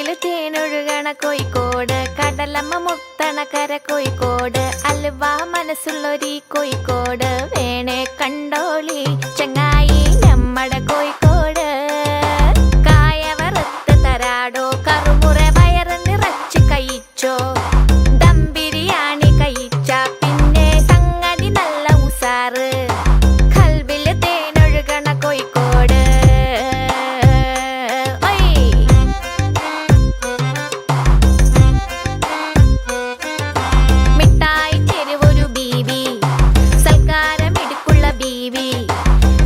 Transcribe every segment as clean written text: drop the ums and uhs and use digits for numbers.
കൽവില് തേനൊഴുകണ കോഴിക്കോട്, കടലമ്മ മുത്തണ കര കോഴിക്കോട്, അലുവ മനസ്സുള്ളൊരീ കോഴിക്കോട്, വേണേ കണ്ടോളി ചങ്ങായി നമ്മടെ കോഴിക്കോട്. കായ വറുത്ത് തരാടോ, കറുമുറ വയറ് നിറച്ച് കഴിച്ചോ, ദം ബിരിയാണി കഴിച്ച പിന്നെ സംഗതി നല്ല ഉസാറ്. കൽവില് തേനൊഴുകണ കോഴിക്കോട്. മിഠായി തെരുവൊരു ബീവി, സൽക്കാരമിടുക്കുള്ള ബീവി,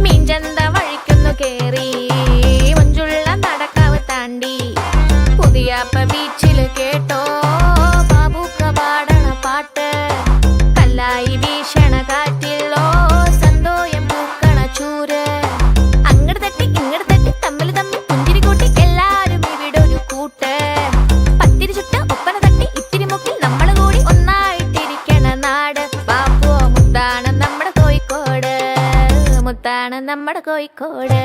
മീൻചന്ത വഴിക്കുന്നു കേറി, മഞ്ചുള്ള നടക്കാവ് താണ്ടി, പുതിയാപ്പ ബീച്ചില് കേട്ടോ ബാബുക്ക പാടണ പാട്ട്, കല്ലായി വീശണ കാറ്റിലോ സന്തോയം പൂക്കണ ചൂര്. അങ്ങട് തട്ടി ഇങ്ങട് തട്ടി തമ്മിൽ തമ്മിൽ പുഞ്ചിരി കൂട്ടി എല്ലാരും ഇവിടെ ഒരു കൂട്ട്. പത്തിരി ചുട്ട ഒപ്പന തട്ടി ഇത്തിരി മുക്കിൽ നമ്മള് കൂടി ഒന്നായിട്ടിരിക്കണ നാട്. പാപ്പോ മുത്താണ് നമ്മുടെ കോഴിക്കോട്, മുത്താണ് നമ്മുടെ കോഴിക്കോട്.